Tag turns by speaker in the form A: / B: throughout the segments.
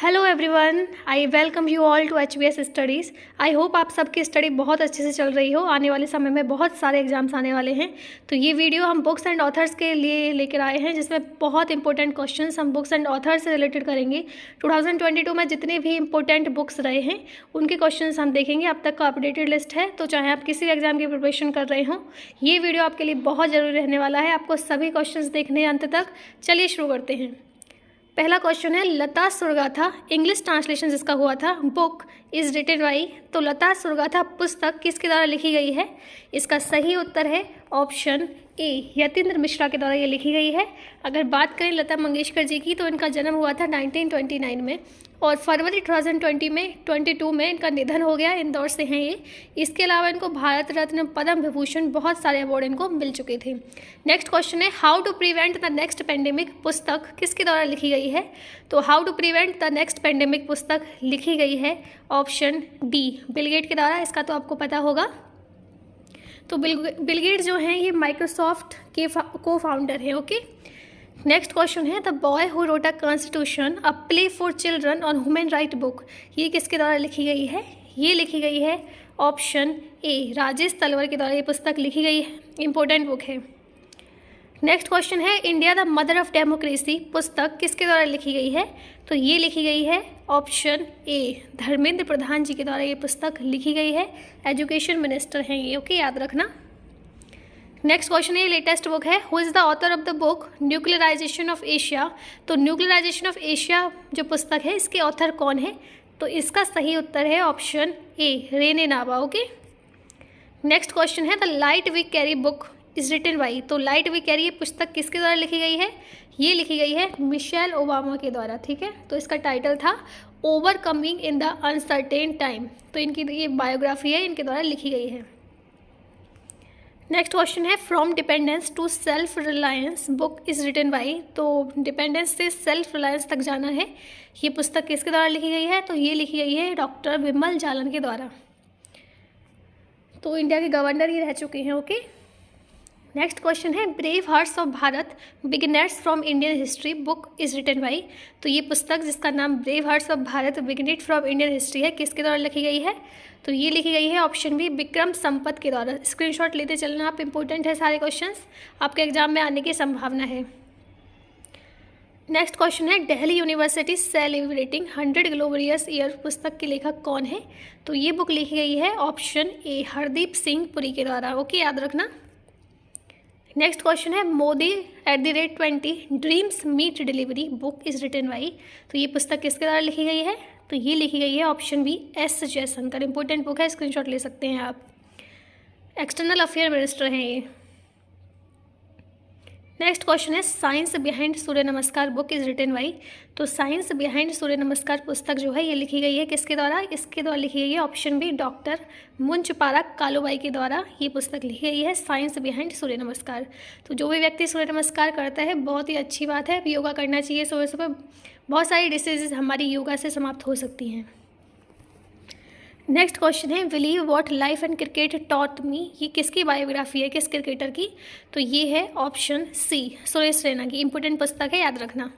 A: Hello everyone, I welcome you all to HBS studies. आई होप आप सबकी स्टडी बहुत अच्छे से चल रही हो। आने वाले समय में बहुत सारे एग्जाम्स आने वाले हैं, तो ये वीडियो हम बुक्स एंड ऑथर्स के लिए लेकर आए हैं, जिसमें बहुत इंपॉर्टेंट क्वेश्चंस हम बुक्स एंड ऑथर से रिलेटेड करेंगे। 2022 में जितने भी इंपॉर्टेंट बुक्स रहे हैं उनके क्वेश्चंस हम देखेंगे। अब तक का अपडेटेड लिस्ट है, तो चाहे आप किसी भी एग्जाम की प्रिपरेशन कर रहे हों, ये वीडियो आपके लिए बहुत ज़रूरी रहने वाला है। आपको सभी क्वेश्चंस देखने हैं अंत तक। चलिए शुरू करते हैं। पहला क्वेश्चन है, लता सुरगाथा इंग्लिश ट्रांसलेशन जिसका हुआ था बुक इज़ रिटन बाई, तो लता सुरगाथा पुस्तक किसके द्वारा लिखी गई है? इसका सही उत्तर है ऑप्शन ए, यतीन्द्र मिश्रा के द्वारा ये लिखी गई है। अगर बात करें लता मंगेशकर जी की, तो इनका जन्म हुआ था 1929 में और फरवरी 2022 में इनका निधन हो गया। इंदौर से हैं ये। इसके अलावा इनको भारत रत्न, पद्म विभूषण, बहुत सारे अवार्ड इनको मिल चुके थे। नेक्स्ट क्वेश्चन है, how to prevent the next pandemic पुस्तक किसके द्वारा लिखी गई है? तो how to prevent the next pandemic पुस्तक लिखी गई है ऑप्शन डी, बिल गेट के द्वारा। इसका तो आपको पता होगा। तो बिल गेट जो हैं ये माइक्रोसॉफ्ट के को फाउंडर हैं। ओके, नेक्स्ट क्वेश्चन है, the boy who wrote a constitution a play for children on human right book, ये किसके द्वारा लिखी गई है? ये लिखी गई है ऑप्शन ए, राजेश तलवर के द्वारा ये पुस्तक लिखी गई है। इंपॉर्टेंट बुक है। नेक्स्ट क्वेश्चन है, India the mother of democracy पुस्तक किसके द्वारा लिखी गई है? तो ये लिखी गई है ऑप्शन ए, धर्मेंद्र प्रधान जी के द्वारा ये पुस्तक लिखी गई है। एजुकेशन मिनिस्टर हैं ये। ओके, याद रखना। नेक्स्ट क्वेश्चन है, लेटेस्ट बुक है, who is the author of the book nuclearization of Asia, तो न्यूक्लियराइजेशन ऑफ एशिया जो पुस्तक है इसके ऑथर कौन है? तो इसका सही उत्तर है ऑप्शन ए, रेने नावा। ओके, नेक्स्ट क्वेश्चन है, the light we carry book is written by, तो लाइट वी कैरी ये पुस्तक किसके द्वारा लिखी गई है? ये लिखी गई है मिशेल ओबामा के द्वारा। ठीक है, तो इसका टाइटल था overcoming in the uncertain time, तो इनकी ये बायोग्राफी है, इनके द्वारा लिखी गई है। नेक्स्ट क्वेश्चन है, from dependence to self reliance book is written by, तो डिपेंडेंस से सेल्फ रिलायंस तक जाना है, ये पुस्तक किसके द्वारा लिखी गई है? तो ये लिखी गई है डॉक्टर विमल जालन के द्वारा। तो इंडिया के गवर्नर ही रह चुके हैं। ओके, नेक्स्ट क्वेश्चन है, brave hearts of Bharat beginners from Indian history book is written by, तो ये पुस्तक जिसका नाम brave hearts of Bharat beginners from Indian history है, किसके द्वारा लिखी गई है? तो ये लिखी गई है ऑप्शन बी, विक्रम संपत के द्वारा। स्क्रीनशॉट लेते चलना आप, इंपॉर्टेंट है सारे क्वेश्चंस, आपके एग्जाम में आने की संभावना है। नेक्स्ट क्वेश्चन है, Delhi university celebrating 100 glorious year पुस्तक के लेखक कौन है? तो ये बुक लिखी गई है ऑप्शन ए, हरदीप सिंह पुरी के द्वारा। ओके, याद रखना। नेक्स्ट क्वेश्चन है, Modi @20 dreams meet delivery book is written by, तो ये पुस्तक किसके द्वारा लिखी गई है? तो ये लिखी गई है option B, S Jaishankar. Important book है, स्क्रीनशॉट ले सकते हैं आप। एक्सटर्नल अफेयर मिनिस्टर हैं ये। नेक्स्ट क्वेश्चन है, science behind Surya Namaskar book is written by, तो साइंस बिहाइंड सूर्य नमस्कार पुस्तक जो है ये लिखी गई है किसके द्वारा? इसके द्वारा लिखी गई है ऑप्शन बी, डॉक्टर मुंचपारा कालूबाई के द्वारा ये पुस्तक लिखी गई है, साइंस बिहाइंड सूर्य नमस्कार। तो जो भी व्यक्ति सूर्य नमस्कार करता है बहुत ही अच्छी बात है, योगा करना चाहिए सुबह सुबह। बहुत सारी डिसीजेज हमारी योगा से समाप्त हो सकती हैं। नेक्स्ट क्वेश्चन है, believe what life and cricket taught me, ये किसकी बायोग्राफी है, किस क्रिकेटर की? तो ये है ऑप्शन सी, सुरेश रैना की। इंपॉर्टेंट पुस्तक है, याद रखना।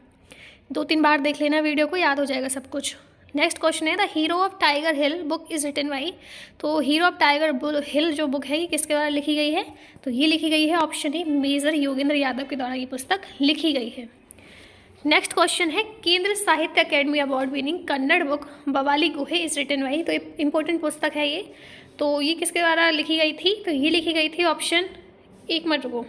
A: 2-3 बार देख लेना वीडियो को, याद हो जाएगा सब कुछ। नेक्स्ट क्वेश्चन है, the hero of Tiger Hill book is written by, तो हीरो ऑफ टाइगर हिल जो बुक है ये किसके द्वारा लिखी गई है? तो ये लिखी गई है option A, major Yogendra Yadav के द्वारा ये पुस्तक लिखी गई है। नेक्स्ट क्वेश्चन है, केंद्र साहित्य academy award winning Kannada book Bawali गुहे is written by, तो इंपॉर्टेंट पुस्तक है ये। तो ये किसके द्वारा लिखी गई थी? तो ये लिखी गई थी ऑप्शन, एक मिनट रुको,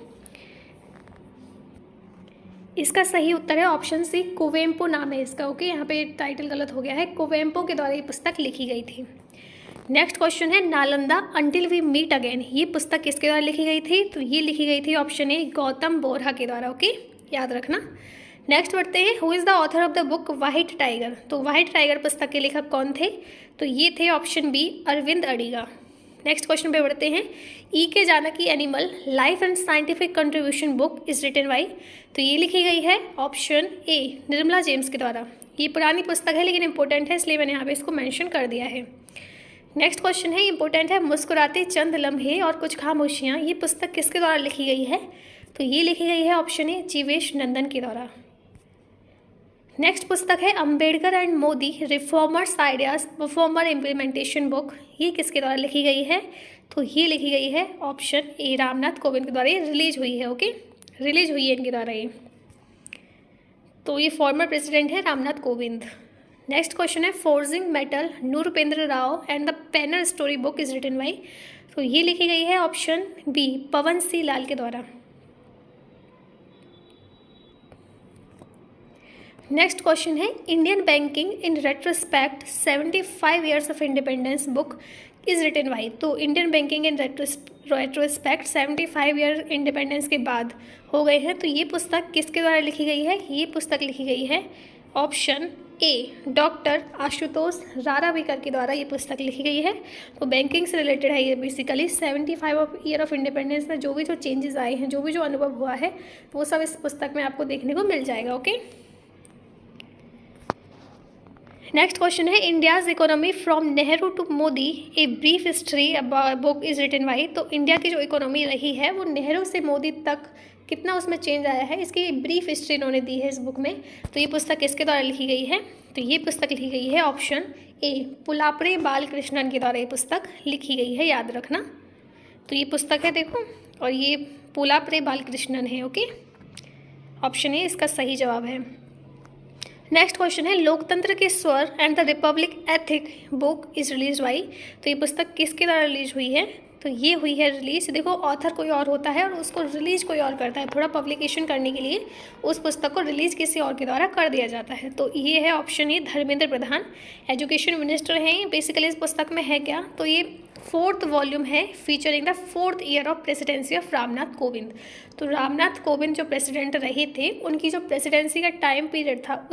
A: इसका सही उत्तर है ऑप्शन सी, कुवेम्पो नाम है इसका। ओके, यहाँ पे टाइटल गलत हो गया है, कुवेम्पो के द्वारा ये पुस्तक लिखी गई थी। नेक्स्ट क्वेश्चन है, Nalanda until we meet again, ये पुस्तक किसके द्वारा लिखी गई थी? तो ये लिखी गई थी ऑप्शन ए, गौतम बोरहा के द्वारा। ओके, याद रखना। नेक्स्ट बढ़ते हैं, who is the author of the book White Tiger, तो व्हाइट टाइगर पुस्तक के लेखक कौन थे? तो ये थे option B, Aravind Adiga. Next question पे बढ़ते हैं, E K Janaki animal life and scientific contribution book is written by, तो ये लिखी गई है ऑप्शन ए, निर्मला जेम्स के द्वारा। ये पुरानी पुस्तक है लेकिन इंपॉर्टेंट है, इसलिए मैंने यहाँ पे इसको मेंशन कर दिया है। नेक्स्ट क्वेश्चन है, इंपॉर्टेंट है, मुस्कुराते चंद लम्हे और कुछ खामोशियाँ, ये पुस्तक किसके द्वारा लिखी गई है? तो ये लिखी गई है ऑप्शन ए, जीवेश नंदन के द्वारा। नेक्स्ट पुस्तक है Ambedkar and Modi reformers ideas performer implementation book. ये किसके द्वारा लिखी गई है? तो ये लिखी गई है ऑप्शन ए रामनाथ कोविंद के द्वारा। ये रिलीज हुई है, ओके, रिलीज हुई है इनके द्वारा ये। तो ये फॉर्मर प्रेसिडेंट है रामनाथ कोविंद। नेक्स्ट क्वेश्चन है फोर्जिंग मेटल नूरपेंद्र राव एंड द पेनर story book is written by. तो ये लिखी गई है ऑप्शन बी पवन सी लाल के द्वारा। नेक्स्ट क्वेश्चन है Indian banking in retrospect 75 years of independence book is written by. तो Indian banking in retrospect 75 year independence के बाद हो गए हैं, तो ये पुस्तक किसके द्वारा लिखी गई है? ये पुस्तक लिखी गई है ऑप्शन ए डॉक्टर आशुतोष रारावीकर के द्वारा ये पुस्तक लिखी गई है। तो बैंकिंग से रिलेटेड है ये बेसिकली। 75 ईयर ऑफ इंडिपेंडेंस में जो भी जो चेंजेस आए हैं, जो भी जो अनुभव हुआ है, वो सब इस पुस्तक में आपको देखने को मिल जाएगा, ओके। नेक्स्ट क्वेश्चन है India's economy from Nehru to Modi a brief history book is written by. तो इंडिया की जो इकोनॉमी रही है वो नेहरू से मोदी तक कितना उसमें चेंज आया है, इसकी ब्रीफ हिस्ट्री इन्होंने दी है इस बुक में। तो ये पुस्तक किसके द्वारा लिखी गई है? तो ये पुस्तक लिखी गई है ऑप्शन ए पुलापरे बालकृष्णन के द्वारा ये पुस्तक लिखी गई है, याद रखना। तो ये पुस्तक है देखो, और ये पुलापरे बालकृष्णन है, ओके। ऑप्शन ए इसका सही जवाब है। नेक्स्ट क्वेश्चन है लोकतंत्र के स्वर and the Republic ethic book is release by. तो ये पुस्तक किसके द्वारा रिलीज हुई है? तो ये हुई है रिलीज, देखो ऑथर कोई और होता है और उसको रिलीज कोई और करता है। थोड़ा पब्लिकेशन करने के लिए उस पुस्तक को रिलीज किसी और के द्वारा कर दिया जाता है। तो ये है ऑप्शन ए धर्मेंद्र प्रधान, एजुकेशन मिनिस्टर हैं बेसिकली। इस पुस्तक में है क्या? तो ये 4th वॉल्यूम है featuring the 4th year of presidency of Ramnath Kovind. तो रामनाथ कोविंद जो प्रेसिडेंट रहे थे, उनकी जो प्रेसिडेंसी का टाइम पीरियड था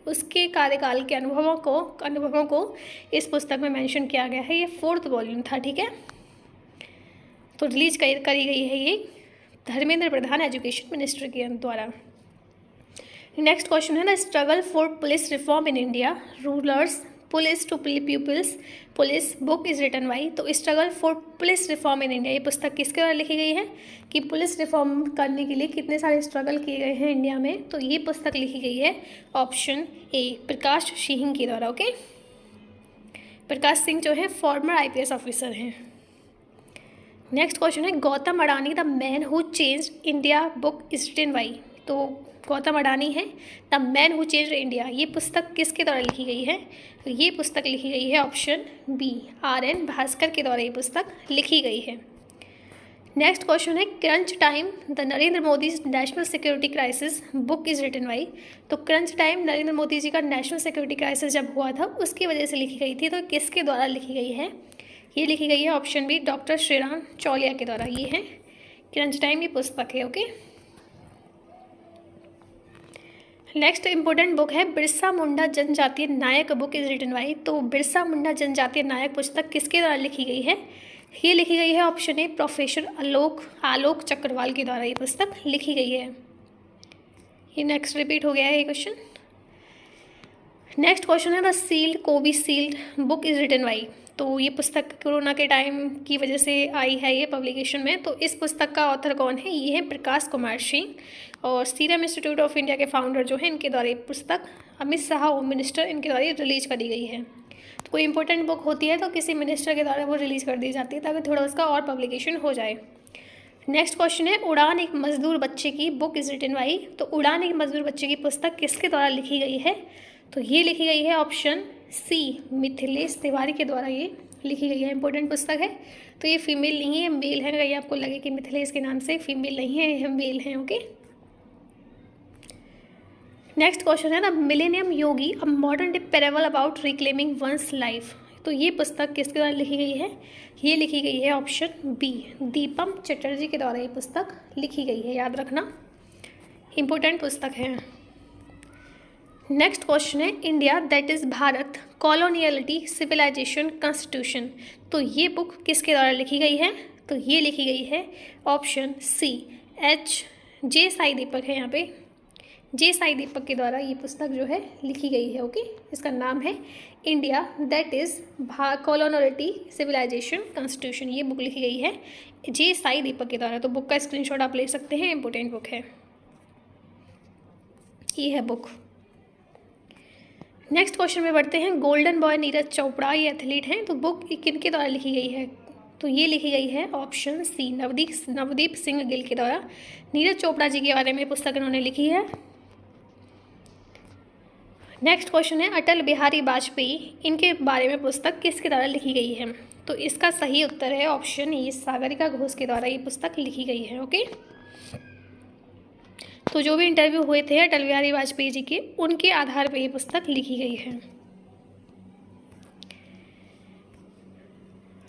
A: उसके कार्यकाल के अनुभवों को इस पुस्तक में मेंशन किया गया है। ये 4th वॉल्यूम था, ठीक है। तो रिलीज करी गई है ये धर्मेंद्र प्रधान एजुकेशन मिनिस्टर के द्वारा। नेक्स्ट क्वेश्चन है the struggle for police reform in India rulers police to people's police book is written by. तो struggle for police reform in India ये पुस्तक किसके द्वारा लिखी गई है कि पुलिस रिफॉर्म करने के लिए कितने सारे स्ट्रगल किए गए हैं इंडिया में। तो ये पुस्तक लिखी गई है ऑप्शन ए प्रकाश सिंह के द्वारा, ओके। प्रकाश सिंह जो है फॉर्मर IPS ऑफिसर हैं। नेक्स्ट क्वेश्चन है Gautam Adani the man who change India book is written by. तो गौतम अडानी है the man who change India, ये पुस्तक किसके द्वारा लिखी गई है? तो ये पुस्तक लिखी गई है ऑप्शन बी RN भास्कर के द्वारा ये पुस्तक लिखी गई है। नेक्स्ट क्वेश्चन है crunch time the Narendra Modi national security crisis book is written by. तो क्रंच टाइम नरेंद्र मोदी जी का नेशनल सिक्योरिटी क्राइसिस जब हुआ था उसकी वजह से लिखी गई थी। तो किसके द्वारा लिखी गई है? ये लिखी गई है option B doctor Sriram Chaulia के द्वारा। ये है क्रंच टाइम ये पुस्तक है, ओके। नेक्स्ट इंपॉर्टेंट बुक है बिरसा मुंडा जनजातीय नायक बुक इज रिटन बाई। तो बिरसा मुंडा जनजातीय नायक पुस्तक किसके द्वारा लिखी गई है? ये लिखी गई है ऑप्शन ए प्रोफेसर आलोक चक्रवाल के द्वारा ये पुस्तक लिखी गई है। ये नेक्स्ट रिपीट हो गया है ये क्वेश्चन। नेक्स्ट क्वेश्चन है the sealed Covishield book is written by. तो ये पुस्तक कोरोना के टाइम की वजह से आई है ये पब्लिकेशन में। तो इस पुस्तक का ऑथर कौन है? ये है प्रकाश कुमार सिंह, और सीरम इंस्टीट्यूट ऑफ इंडिया के फाउंडर जो है इनके द्वारा ये पुस्तक अमित शाह होम मिनिस्टर इनके द्वारा रिलीज करी गई है। तो कोई इंपॉर्टेंट बुक होती है तो किसी मिनिस्टर के द्वारा वो रिलीज़ कर दी जाती है ताकि थोड़ा उसका और पब्लिकेशन हो जाए। नेक्स्ट क्वेश्चन है उड़ान एक मजदूर बच्चे की बुक इज रिटन बाई। तो उड़ान एक मजदूर बच्चे की पुस्तक किसके द्वारा लिखी गई है? तो ये लिखी गई है ऑप्शन सी मिथिलेश तिवारी के द्वारा ये लिखी गई है। इंपॉर्टेंट पुस्तक है। तो ये फीमेल नहीं है, मेल है। कहीं आपको लगे कि मिथिलेश के नाम से फीमेल नहीं है, ये मेल हैं, ओके। नेक्स्ट क्वेश्चन है the millennium Yogi a modern day parable about reclaiming one's life. तो ये पुस्तक किसके द्वारा लिखी गई है? ये लिखी गई है ऑप्शन बी दीपम चटर्जी के द्वारा ये पुस्तक लिखी गई है, याद रखना, इंपॉर्टेंट पुस्तक है। नेक्स्ट क्वेश्चन है India that is Bharat coloniality civilisation constitution. तो ये बुक किसके द्वारा लिखी गई है? तो ये लिखी गई है ऑप्शन सी J साई दीपक है, यहाँ पे J साई दीपक के द्वारा ये पुस्तक जो है लिखी गई है, ओके। इसका नाम है India that is coloniality civilisation constitution. ये बुक लिखी गई है J साई दीपक के द्वारा। तो बुक का स्क्रीनशॉट आप ले सकते हैं, इंपॉर्टेंट बुक है, ये है बुक। नेक्स्ट क्वेश्चन में बढ़ते हैं। गोल्डन बॉय नीरज चोपड़ा ये एथलीट हैं, तो बुक किनके द्वारा लिखी गई है? तो ये लिखी गई है ऑप्शन सी, नवदीप सिंह गिल के द्वारा। नीरज चोपड़ा जी के बारे में पुस्तक इन्होंने लिखी है। नेक्स्ट क्वेश्चन है अटल बिहारी वाजपेयी, इनके बारे में पुस्तक किसके द्वारा लिखी गई है? तो इसका सही उत्तर है ऑप्शन ई, सागरिका घोष के द्वारा ये पुस्तक लिखी गई है। ओके, तो जो भी इंटरव्यू हुए थे अटल बिहारी वाजपेयी जी के, उनके आधार पर ये पुस्तक लिखी गई है।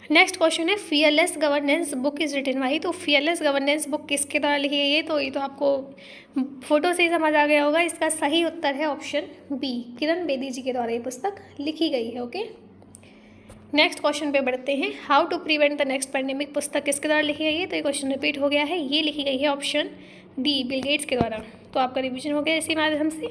A: नेक्स्ट क्वेश्चन है fearless governance book is written by, तो फियरलेस गवर्नेंस बुक किसके द्वारा लिखी गई है? तो ये तो आपको फोटो से ही समझ आ गया होगा। इसका सही उत्तर है ऑप्शन बी, किरण बेदी जी के द्वारा ये पुस्तक लिखी गई है। ओके, नेक्स्ट क्वेश्चन पे बढ़ते हैं। How to prevent the next pandemic पुस्तक किसके द्वारा लिखी गई है? तो ये क्वेश्चन रिपीट हो गया है, ये लिखी गई है ऑप्शन डी, बिल गेट्स के द्वारा। तो आपका रिविजन हो गया इसी माध्यम से।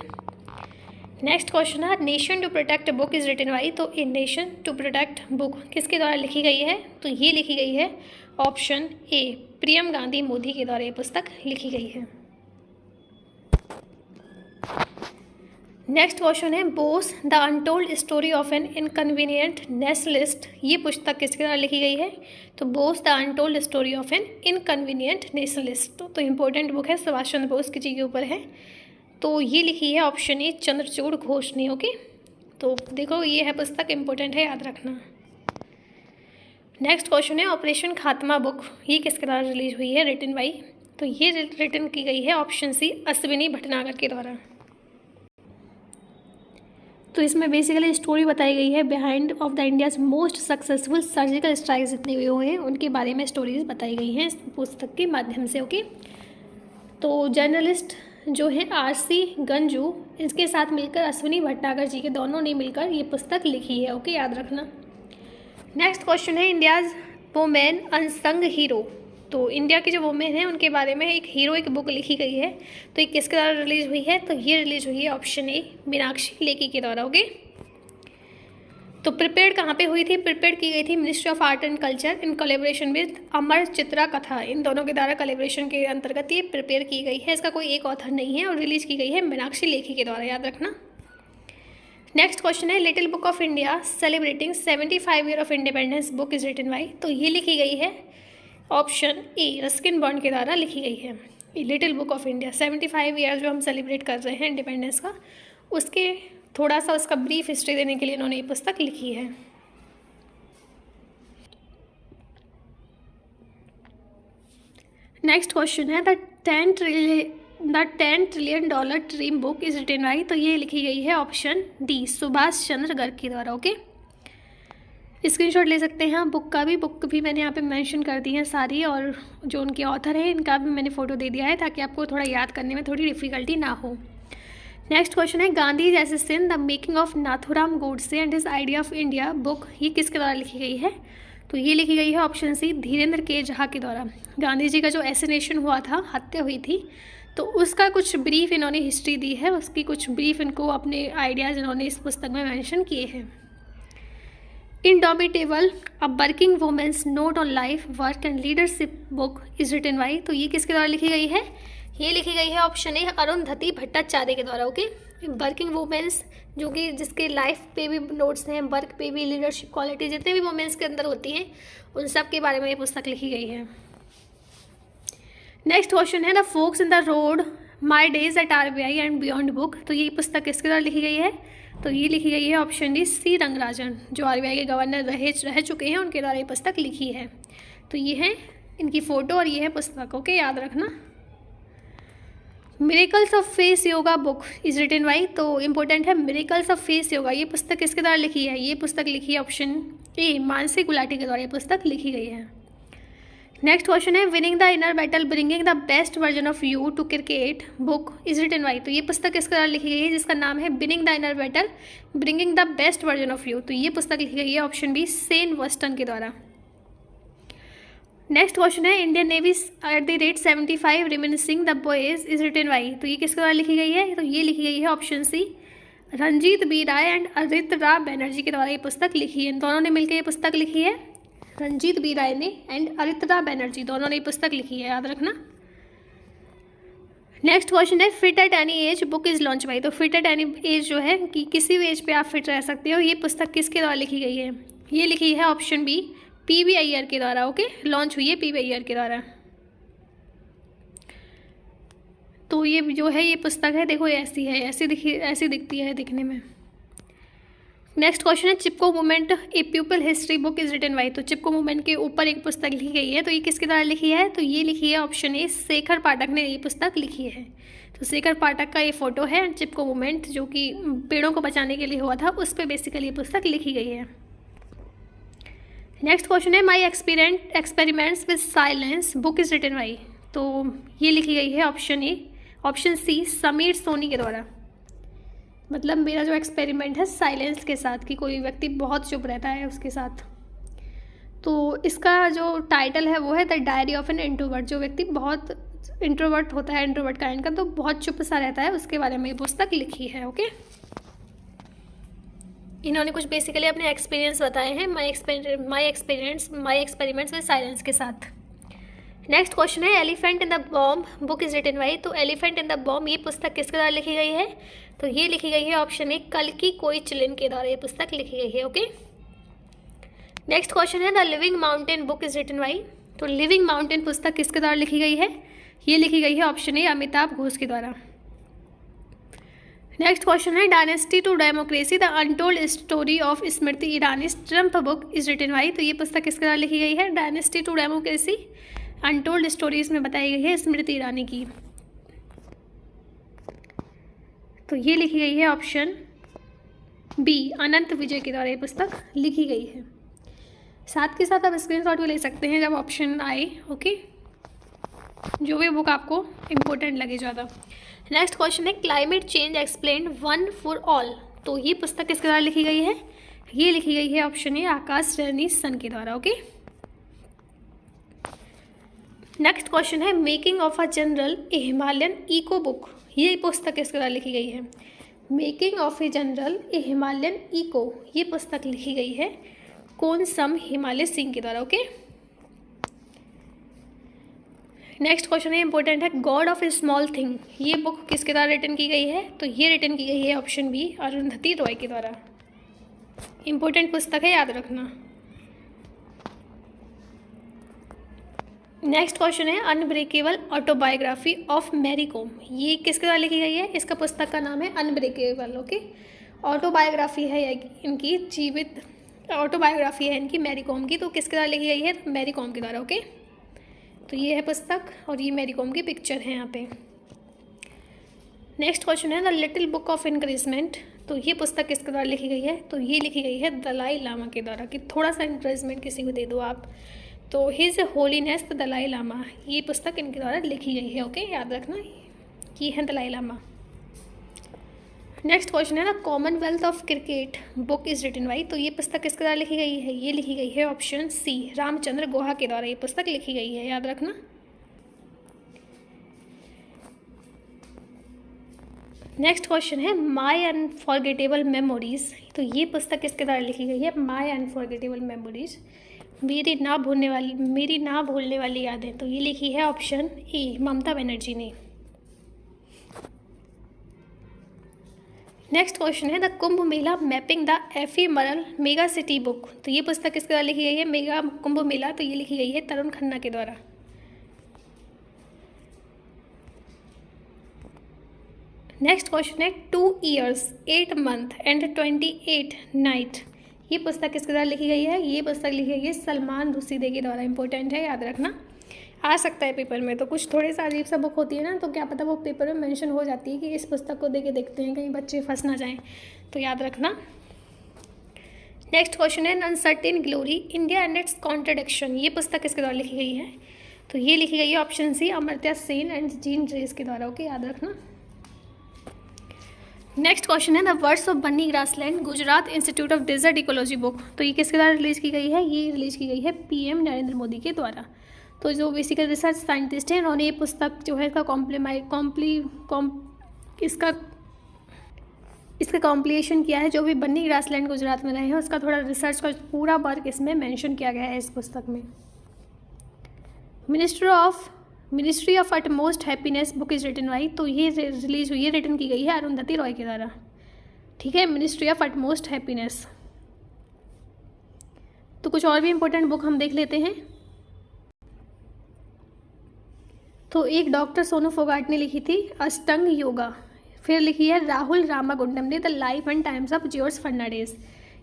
A: नेक्स्ट क्वेश्चन है nation to protect book is written by, तो a nation to protect book किसके द्वारा लिखी गई है? तो ये लिखी गई है ऑप्शन ए, प्रियम गांधी मोदी के द्वारा ये पुस्तक लिखी गई है। नेक्स्ट क्वेश्चन है Bose the untold story of an inconvenient nationalist, ये पुस्तक किसके द्वारा लिखी गई है? तो Bose the untold story of an inconvenient nationalist, तो इम्पोर्टेंट बुक है, सुभाष चंद्र बोस की जी के ऊपर है। तो ये लिखी है ऑप्शन ए, चंद्रचूड़ घोष ने। ओके, तो देखो ये है पुस्तक, इम्पोर्टेंट है, याद रखना। नेक्स्ट क्वेश्चन है ऑपरेशन खात्मा बुक, ये किसके द्वारा रिलीज हुई है? रिटन बाय, तो ये रिटन की गई है ऑप्शन सी, अश्विनी भटनागर के द्वारा। तो इसमें बेसिकली स्टोरी बताई गई है behind of the India's most successful surgical strikes जितने भी हुए हैं उनके बारे में स्टोरीज बताई गई हैं इस पुस्तक के माध्यम से। ओके, तो जर्नलिस्ट जो है आरसी गंजू, इसके साथ मिलकर अश्विनी भटनागर जी के दोनों ने मिलकर ये पुस्तक लिखी है। ओके, याद रखना। नेक्स्ट क्वेश्चन है इंडियाज़ वुमेन अनसंग हीरो, तो इंडिया की जो वुमेन है उनके बारे में एक हीरोइक बुक लिखी गई है, तो ये किसके द्वारा रिलीज हुई है? तो ये रिलीज हुई है ऑप्शन ए, मीनाक्षी लेखी के द्वारा। ओके, तो प्रिपेयर्ड कहाँ पे हुई थी? प्रिपेयर्ड की गई थी ministry of art and culture in collaboration with Amar Chitra Katha, इन दोनों के द्वारा कोलेब्रेशन के अंतर्गत ये प्रिपेयर की गई है। इसका कोई एक ऑथर नहीं है और रिलीज की गई है मीनाक्षी लेखी के द्वारा, याद रखना। नेक्स्ट क्वेश्चन है little book of India celebrating 75 year of independence book is written by, तो ये लिखी गई है ऑप्शन ए, रस्किन बॉन्ड के द्वारा लिखी गई है। ये little book of India 75 year जो हम सेलिब्रेट कर रहे हैं इंडिपेंडेंस का, उसके थोड़ा सा उसका ब्रीफ हिस्ट्री देने के लिए इन्होंने ये पुस्तक लिखी है। नेक्स्ट क्वेश्चन है the 10 trillion dollar dream book is written by, तो ये लिखी गई है ऑप्शन डी, सुभाष चंद्र गर्ग के द्वारा। ओके, स्क्रीनशॉट ले सकते हैं बुक का भी, बुक भी मैंने यहाँ पे मेंशन कर दी है सारी, और जो उनके ऑथर हैं इनका भी मैंने फ़ोटो दे दिया है ताकि आपको थोड़ा याद करने में थोड़ी डिफ़िकल्टी ना हो। नेक्स्ट क्वेश्चन है Gandhi assassin the making of Nathuram Godse and his idea of India book, ये किसके द्वारा लिखी गई है? तो ये लिखी गई है ऑप्शन सी, धीरेन्द्र के झा के द्वारा। गांधी जी का जो एसिनेशन हुआ था, हत्या हुई थी, तो उसका कुछ ब्रीफ इन्होंने हिस्ट्री दी है, उसकी कुछ ब्रीफ इनको अपने आइडियाज़ इन्होंने इस पुस्तक में मेंशन किए हैं। Indomitable a working women's note on life work and leadership book is written by, तो ये किसके द्वारा लिखी गई है? ये लिखी गई है ऑप्शन ए, अरुंधति भट्टाचार्य के द्वारा। ओके, वर्किंग वुमेन्स जो कि जिसके लाइफ पे भी नोट्स हैं, वर्क पे भी, लीडरशिप क्वालिटी जितने भी वुमेन्स के अंदर होती हैं उन सब के बारे में ये पुस्तक लिखी गई है। नेक्स्ट क्वेश्चन है the folks in the road my days at RBI and beyond book, तो ये पुस्तक किसके द्वारा लिखी गई है? तो ये लिखी गई है ऑप्शन डी, सी रंगराजन, जो RBI के गवर्नर रह चुके हैं, उनके द्वारा ये पुस्तक लिखी है। तो ये है इनकी फ़ोटो और ये है पुस्तक। ओके, याद रखना। Miracles of face yoga book is written by, तो इम्पोर्टेंट है मिरेकल्स ऑफ फेस योगा, ये पुस्तक किसके द्वारा लिखी है? ये पुस्तक लिखी है ऑप्शन ए, मानसी गुलाटी के द्वारा ये पुस्तक लिखी गई है। नेक्स्ट क्वेश्चन है winning the inner battle bringing the best version of you to cricket book is written by, तो ये पुस्तक किसके द्वारा लिखी गई है? जिसका नाम है winning the inner battle bringing the best version of you, तो ये पुस्तक लिखी गई है ऑप्शन बी, सेन वेस्टन के द्वारा। नेक्स्ट क्वेश्चन है Indian Navy @75 reminiscing the voyage is written by, तो ये किसके द्वारा लिखी गई है? तो ये लिखी गई है option C, Ranjit B Rai and Aritra Banerjee के द्वारा ये पुस्तक लिखी है। इन दोनों ने मिलकर ये पुस्तक लिखी है, रंजीत बी राय ने एंड अरित्रा बनर्जी दोनों ने ये पुस्तक लिखी है, याद रखना। नेक्स्ट क्वेश्चन है fit at any as book is launch by. तो फिट एट एनी एज जो है कि किसी भी एज पे आप फिट रह सकते हो, ये पुस्तक किसके द्वारा लिखी गई है? ये लिखी है ऑप्शन बी पी.बी. अय्यर के द्वारा। ओके, लॉन्च हुई है पी.बी. अय्यर के द्वारा। तो ये जो है ये पुस्तक है, देखो ऐसी है, ऐसी दिखती है दिखने में। नेक्स्ट क्वेश्चन है Chipko movement a people's history book is written by. तो चिपको मूवमेंट के ऊपर एक पुस्तक लिखी गई है, तो ये किसके द्वारा लिखी है? तो ये लिखी है ऑप्शन ए शेखर पाठक ने ये पुस्तक लिखी है। तो शेखर पाठक का ये फोटो है, चिपको मूवमेंट जो कि पेड़ों को बचाने के लिए हुआ था, उस पर बेसिकली ये पुस्तक लिखी गई है। नेक्स्ट क्वेश्चन है my experiments with silence book is written by. तो ये लिखी गई है ऑप्शन सी समीर सोनी के द्वारा। मतलब मेरा जो एक्सपेरिमेंट है साइलेंस के साथ, कि कोई व्यक्ति बहुत चुप रहता है उसके साथ। तो इसका जो टाइटल है वो है the diary of an introvert. जो व्यक्ति बहुत इंट्रोवर्ट होता है, इंट्रोवर्ट काइंड का, तो बहुत चुप सा रहता है, उसके बारे में ये पुस्तक लिखी है। ओके, इन्होंने कुछ बेसिकली अपने एक्सपीरियंस बताए हैं माई एक्सपेरिमेंट्स विद साइलेंस के साथ। नेक्स्ट क्वेश्चन है elephant in the womb book is written by. तो एलिफेंट इन द बॉम्ब ये पुस्तक किसके द्वारा लिखी गई है? तो ये लिखी गई है ऑप्शन ए कल्कि कोइचिलन के द्वारा ये पुस्तक लिखी गई है। ओके, नेक्स्ट क्वेश्चन है the living mountain book is written by. तो लिविंग माउंटेन पुस्तक किसके द्वारा लिखी गई है? ये लिखी गई है ऑप्शन ए अमिताभ घोष के द्वारा। नेक्स्ट क्वेश्चन है dynasty to democracy the untold story of Smriti Irani triumph book is written by. तो ये पुस्तक किसके द्वारा लिखी गई है? Dynasty to democracy untold stories में बताई गई है स्मृति ईरानी की। तो ये लिखी गई है ऑप्शन बी अनंत विजय के द्वारा ये पुस्तक लिखी गई है। साथ के साथ आप स्क्रीनशॉट भी ले सकते हैं जब ऑप्शन आए। ओके, जो भी बुक आपको इम्पोर्टेंट लगे ज़्यादा। नेक्स्ट क्वेश्चन है climate change explained one for all. तो ये पुस्तक किसके द्वारा लिखी गई है? ये लिखी गई है ऑप्शन ए आकाश रैनी सन के द्वारा। ओके, नेक्स्ट क्वेश्चन है making of a general a Himalayan echo book. ये पुस्तक किसके द्वारा लिखी गई है? Making of a general a Himalayan echo, ये पुस्तक लिखी गई है कोनसम हिमालय सिंह के द्वारा। ओके, नेक्स्ट क्वेश्चन है इंपॉर्टेंट है God of A small thing. ये बुक किसके द्वारा रिटन की गई है? तो ये रिटन की गई है ऑप्शन बी अरुंधति रॉय के द्वारा। इंपॉर्टेंट पुस्तक है, याद रखना। नेक्स्ट क्वेश्चन है unbreakable autobiography of Mary Kom. ये किसके द्वारा लिखी गई है? इसका पुस्तक का नाम है अनब्रेकेबल। ओके, ऑटोबायोग्राफी है इनकी, जीवित ऑटोबायोग्राफी है इनकी मैरी कॉम की। तो किसके द्वारा लिखी गई है? मैरी कॉम के द्वारा। ओके, तो ये है पुस्तक और ये मैरी कॉम की पिक्चर है यहाँ पे। नेक्स्ट क्वेश्चन है the little book of encouragement. तो ये पुस्तक किसके द्वारा लिखी गई है? तो ये लिखी गई है दलाई लामा के द्वारा, कि थोड़ा सा इनकरेजमेंट किसी को दे दो आप। तो his holiness the Dalai Lama, ये पुस्तक इनके द्वारा लिखी गई है। ओके, याद रखना ये है दलाई लामा। नेक्स्ट क्वेश्चन है the commonwealth of cricket book is written by. तो ये पुस्तक किसके द्वारा लिखी गई है? ये लिखी गई है ऑप्शन सी रामचंद्र गुहा के द्वारा ये पुस्तक लिखी गई है, याद रखना। नेक्स्ट क्वेश्चन है माई अनफॉरगेटेबल मेमोरीज। तो ये पुस्तक किसके द्वारा लिखी गई है? माई अनफॉरगेटेबल मेमोरीज, मेरी ना भूलने वाली यादें। तो ये लिखी है ऑप्शन ए ममता बनर्जी ने। नेक्स्ट क्वेश्चन है the Kumbh Mela mapping the ephemeral mega city book. तो ये पुस्तक किसके द्वारा लिखी गई है? मेगा कुंभ मेला, तो ये लिखी गई है तरुण खन्ना के द्वारा। नेक्स्ट क्वेश्चन है 2 years 8 months and 28 nights। ये पुस्तक किसके द्वारा लिखी गई है? ये पुस्तक लिखी गई है सलमान रुशीदी के द्वारा। इंपॉर्टेंट है, याद रखना, आ सकता है पेपर में। तो कुछ थोड़े सा अजीब सा बुक होती है ना, तो क्या पता वो पेपर में मेंशन हो जाती है कि इस पुस्तक को देके देखते हैं, कहीं बच्चे फंस ना जाएं, तो याद रखना। नेक्स्ट क्वेश्चन है uncertain glory India and it's contradiction. ये पुस्तक किसके द्वारा लिखी गई है? तो ये लिखी गई है option C Amartya Sen and Jean Dreze के द्वारा। ओके, याद रखना। नेक्स्ट क्वेश्चन है the birds of Banni grassland Gujarat institute of desert ecology book. तो ये किसके द्वारा रिलीज़ की गई है? ये रिलीज़ की गई है पीएम नरेंद्र मोदी के द्वारा। तो जो बेसिकली रिसर्च साइंटिस्ट हैं उन्होंने ये पुस्तक जो है इसका कॉम्प्लीशन किया है। जो भी बन्नी ग्रासलैंड गुजरात में रहे हैं उसका थोड़ा रिसर्च का पूरा वर्क इसमें मेंशन किया गया है इस पुस्तक में। Minister of ministry of utmost happiness book is written by, तो ये रिलीज हुई है, रिटन की गई है अरुंधति रॉय के द्वारा। ठीक है, मिनिस्ट्री ऑफ अटमोस्ट हैप्पीनेस। तो कुछ और भी इंपॉर्टेंट बुक हम देख लेते हैं। तो एक डॉक्टर सोनू फोगाट ने लिखी थी अष्टांग योगा। फिर लिखी है राहुल रामागुंडम ने the life and times of George Fernandes.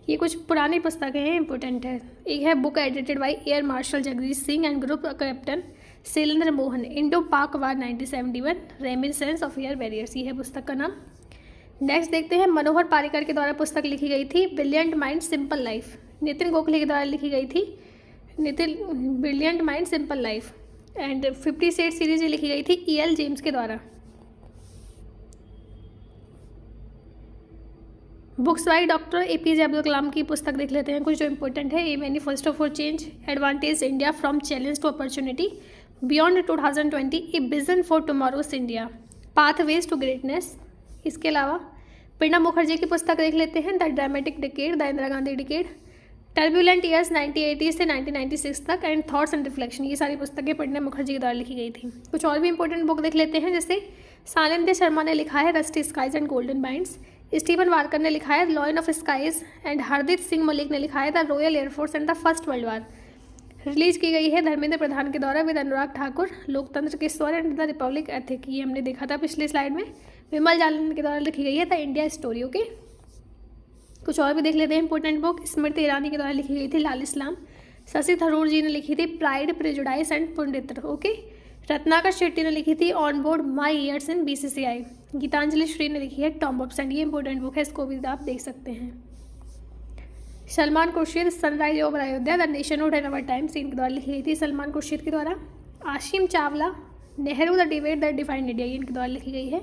A: ये कुछ पुरानी पुस्तकें हैं, इंपॉर्टेंट है। एक है book edited by air marshal Jagdish Singh and group captain Shailendra Mohan, Indo Pak war 1971, reminiscence of air warriors, ये है पुस्तक का नाम। नेक्स्ट देखते हैं, मनोहर पारिकर के द्वारा पुस्तक लिखी गई थी brilliant mind simple life. Nitin Gokhale के द्वारा लिखी गई थी brilliant mind simple life. And 50 set series लिखी गई थी E.L. जेम्स के द्वारा। Books by doctor APJ Abdul Kalam की पुस्तक देख लेते हैं कुछ जो इंपॉर्टेंट है। A manifesto for change, advantage India from challenge to opportunity, beyond 2020, a vision for tomorrow's India, pathways to greatness. इसके अलावा प्रणब मुखर्जी की पुस्तक देख लेते हैं the dramatic decade, the Indira Gandhi decade, turbulent years 1980 से 1996 तक, एंड थॉट्स एंड रिफ्लेक्शन। ये सारी पुस्तकें प्रणब मुखर्जी के द्वारा लिखी गई थी। कुछ और भी इंपॉर्टेंट बुक देख लेते हैं, जैसे सानिंदे शर्मा ने लिखा है rusty skies and golden binds, Steven Warker ने लिखा है lion of skies, and Hardeep Singh Malik ने लिखा है the royal air force and the first world war. Release की गई है धर्मेंद्र प्रधान के द्वारा विद अनुराग ठाकुर, लोकतंत्र के स्वर एंड द रिपब्लिक एथिक, ये हमने देखा था पिछले स्लाइड में। विमल जालन के द्वारा लिखी गई है द इंडिया स्टोरी। ओके, कुछ और भी देख लेते हैं इंपॉर्टेंट बुक। स्मृति ईरानी के द्वारा लिखी गई थी लाल इस्लाम। शशि थरूर जी ने लिखी थी pride, prejudice and punditry. Okay, Ratnakar Shetty ने लिखी थी on board my years in BCCI। Geetanjali Shree ने लिखी है टॉम ऑफ सैंड, ये इंपॉर्टेंट बुक है, इसको भी आप देख सकते हैं। Salman Khurshid sunrise over Ayodhya, the nationhood and our times, इनके द्वारा लिखी गई थी सलमान खुर्शीद के द्वारा। Ashim Chawla Nehru the debate that defined India, इनके द्वारा लिखी गई है।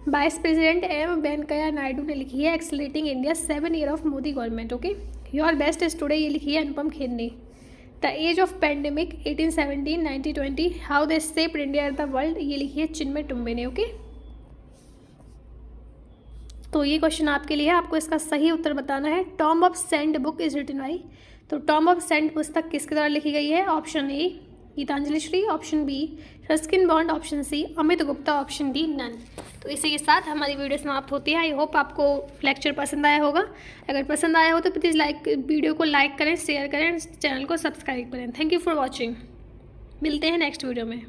A: Vice president M Venkaiah Naidu ने लिखी है accelerating India 7 year of Modi government. Okay, your best is today, ये लिखी है अनुपम खेर ने। The age of pandemic 1817 1920, how they shaped India and the world, ये लिखी है चिन्मय टुम्बे ने। ओके, तो ये क्वेश्चन आपके लिए है, आपको इसका सही उत्तर बताना है। Tomb of sand book is written by, तो टॉम ऑफ सैंड पुस्तक किसके द्वारा लिखी गई है? Option A Geetanjali Shree, option B Ruskin Bond, option C Amit Gupta, option D none. तो इसी के साथ हमारी वीडियो समाप्त होती है। आई होप आपको लेक्चर पसंद आया होगा। अगर पसंद आया हो तो प्लीज़ वीडियो को लाइक करें, शेयर करें, चैनल को सब्सक्राइब करें। Thank you for watching. मिलते हैं नेक्स्ट वीडियो में।